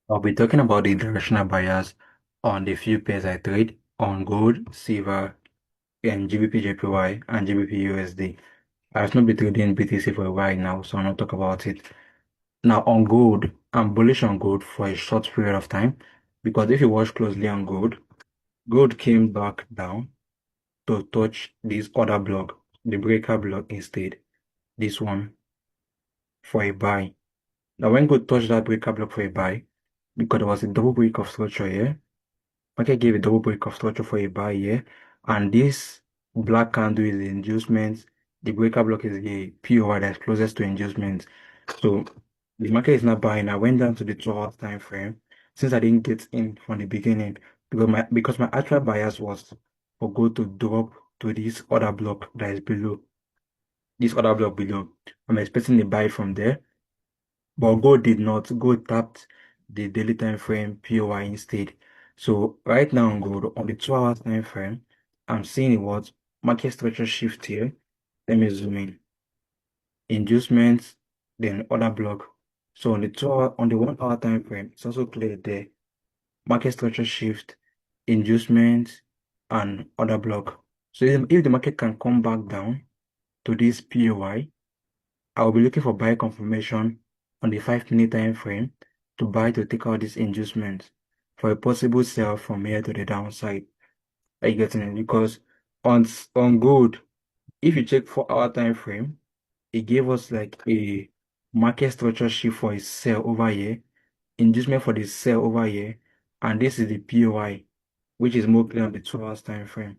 I'll be talking about the directional bias on the few pairs I trade on gold, silver, and GBP JPY and GBP USD. I've not been trading BTC for a while now, so I'll not talk about it. Now on gold, I'm bullish on gold for a short period of time because if you watch closely on gold, gold came back down to touch this other block, the breaker block instead, this one for a buy. Now when gold touched that breaker block for a buy, because there was a double break of structure here, market gave a double break of structure for a buy here, and this black candle is the inducement. The breaker block is the POI that's closest to inducement. So the market is not buying. I went down to the 2 hour time frame since I didn't get in from the beginning because my actual bias was for gold to drop to this other block that is below. This other block below. I'm expecting a buy from there. But gold did not. Gold tapped the daily time frame POI instead. So right now on gold, on the 2 hour time frame, I'm seeing what market structure shift here. Let me zoom in. Inducements, then other block. So on the 2 hour, on the 1 hour time frame, it's also clear there. Market structure shift, inducements, and other block. So if the market can come back down to this POI, I will be looking for buy confirmation on the 5 minute time frame to buy to take out this inducement for a possible sell from here to the downside. Are you getting it? Because on gold, if you check 4 hour time frame, it gave us like a market structure shift for a sell over here, inducement for the sell over here, and this is the POI, which is more clear on the 2 hours time frame.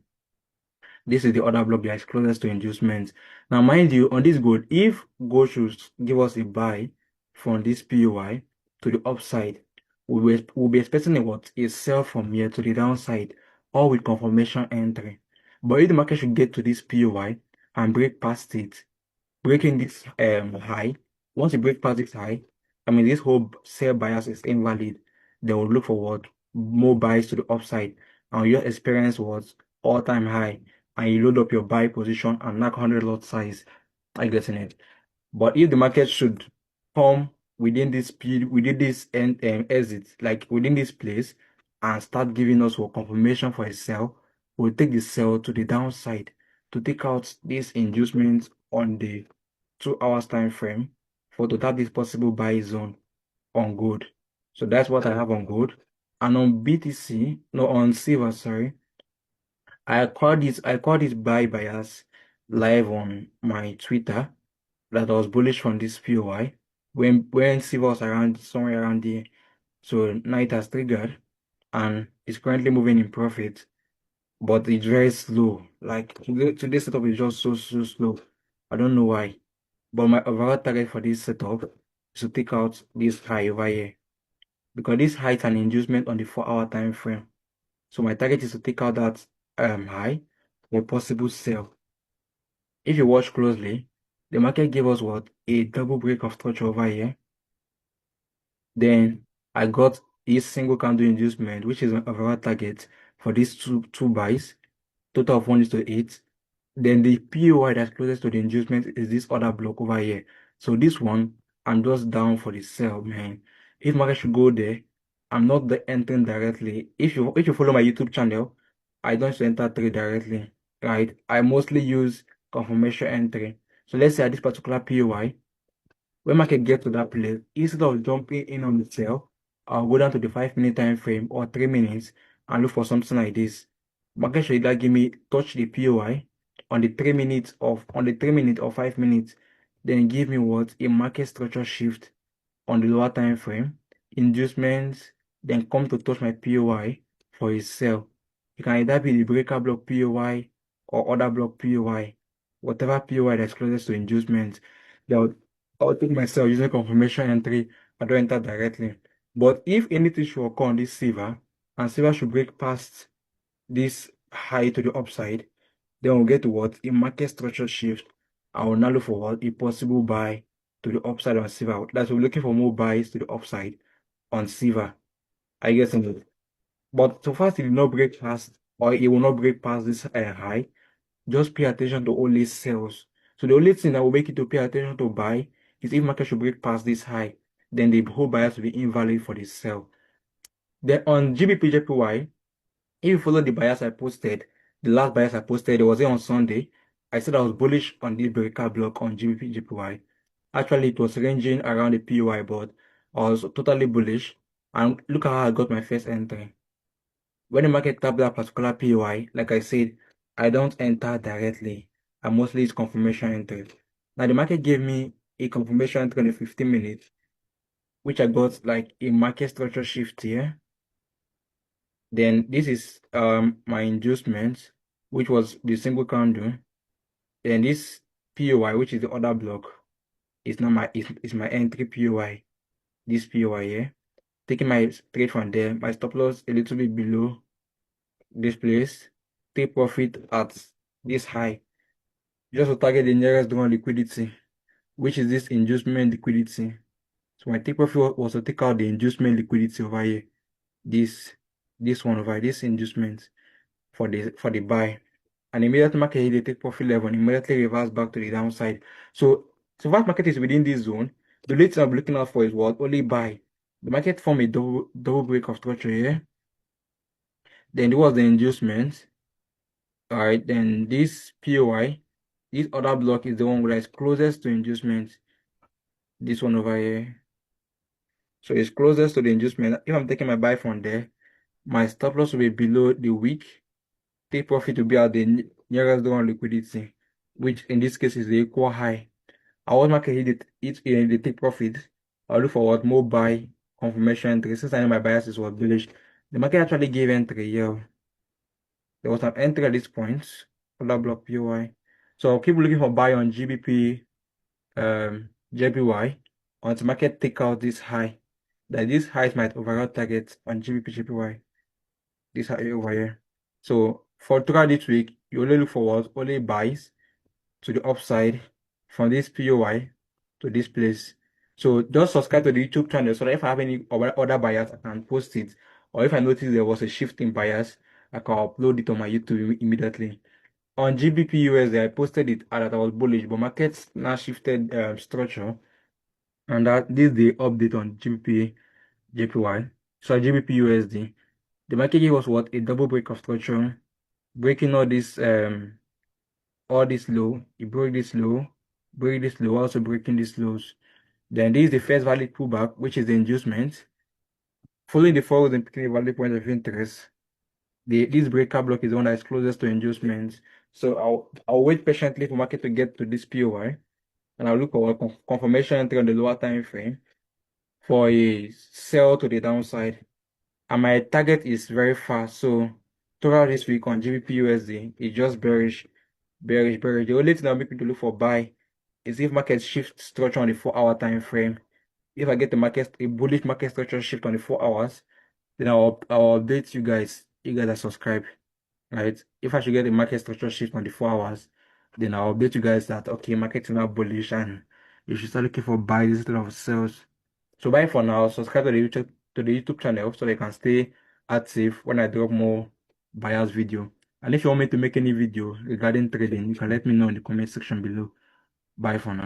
This is the other block that is closest to inducement. Now, mind you, on this gold, if gold should give us a buy from this POI to the upside, we'll be expecting a sell from here to the downside, or with confirmation entry. But if the market should get to this POI and break past it, breaking this high, once you break past this high, I mean this whole sell bias is invalid. They will look for what more buys to the upside, and your experience was all-time high, and you load up your buy position and knock 100 lot size. I getting it. But if the market should come within this speed, within this end exit, like within this place, and start giving us a confirmation for a sell, we'll take the sell to the downside to take out this inducement on the 2 hours time frame for to tap this possible buy zone on gold. So that's what I have on gold. And on BTC, no, on silver, sorry, I called this buy bias live on my Twitter that I was bullish from this POI when silver was around somewhere around there. So now it has triggered and it's currently moving in profit, but it's very slow. Like today's setup is just so slow. I don't know why. But my overall target for this setup is to take out this high over here because this high is an inducement on the 4 hour time frame. So my target is to take out that high for a possible sell. If you watch closely, the market gave us what? A double break of structure over here. Then I got this single candle inducement, which is my overall target for these two buys, total of 1:8. Then the POI that's closest to the inducement is this other block over here. So this one, I'm just down for the sell, man. If market should go there, I'm not entering directly. If you follow my YouTube channel, I don't enter trade directly, right? I mostly use confirmation entry. So let's say at this particular POI, when market get to that place, instead of jumping in on the sell, I'll go down to the 5 minute time frame or 3 minutes and look for something like this. Market should either give me touch the POI on the 3 minute or 5 minutes, then give me what a market structure shift on the lower time frame, inducements, then come to touch my POI for a sell. It can either be the breaker block POI or other block POI, whatever POI that's closest to inducement. I'll take myself using confirmation entry. I don't enter directly. But if anything should occur on this silver, and silver should break past this high to the upside, then we'll get to what? A market structure shift. I will now look for what? A possible buy to the upside on silver. That's we're looking for more buys to the upside on silver. I guess it. But so far it did not break past, or it will not break past this high. Just pay attention to only sales. So the only thing that will make you to pay attention to buy is if market should break past this high, then the whole buy has to be invalid for the sell. Then on GBP if you follow the bias I posted, the last bias I posted, it was here on Sunday. I said I was bullish on this breaker block on GBP. Actually, it was ranging around the POI, but I was totally bullish. And look at how I got my first entry. When the market tapped that particular POI, like I said, I don't enter directly. I mostly use confirmation entry. Now the market gave me a confirmation entry in 15 minutes, which I got like a market structure shift here. Then this is my inducement, which was the single candle. Then this POI, which is the other block, is not my is my entry POI. This POI here. Taking my trade from there, my stop loss a little bit below this place. Take profit at this high. Just to target the nearest one liquidity, which is this inducement liquidity. So my take profit was to take out the inducement liquidity over here. This one over here, this inducement for the buy. And immediately market hit the take profit level and immediately reverse back to the downside. So far market is within this zone. The only thing I'm looking out for is what? Only buy. The market formed a double break of structure here. Then there was the inducement. Alright, then this POI, this other block is the one that is closest to inducement. This one over here. So it's closest to the inducement. If I'm taking my buy from there, my stop loss will be below the week. Take profit will be at the nearest one liquidity, which in this case is the equal high. I want market hit it in the take profit. I'll look for what more buy confirmation entry. Since I know my biases was bullish, the market actually gave entry here. There was an entry at this point, other block POI. So I'll keep looking for buy on GBP, JPY until market take out this high. That this high is my overall target on GBP, JPY. This high over here. So for throughout this week, you only look for only buys to the upside from this POI to this place. So just subscribe to the YouTube channel so that if I have any other buyers, I can post it. Or if I notice there was a shift in buyers, I can upload it on my YouTube immediately. On GBP USD, I posted it that I was bullish, but markets now shifted structure, and that this is the update on GBP JPY. So GBP USD, the market gave us what? A double break of structure, breaking all this low. It broke this low, break this low, also breaking these lows. Then this is the first valid pullback, which is the inducement. Following the forwards and picking a valid point of interest. This breaker block is the one that is closest to inducement. So I'll wait patiently for market to get to this POI, and I'll look for a confirmation entry on the lower time frame for a sell to the downside. And my target is very fast. So throughout this week on GBP USD, it's just bearish, bearish, bearish. The only thing that make me to look for buy is if market shift structure on the 4-hour time frame. If I get a bullish market structure shift on the 4 hours, then I'll update you guys are subscribed. Right? If I should get a market structure shift on the 4 hours, then I'll update you guys that okay, market is now bullish and you should start looking for buys instead of sells. So bye for now. Subscribe to the YouTube channel so they can stay active when I drop more buyers video. And if you want me to make any video regarding trading, you can let me know in the comment section below. Bye for now.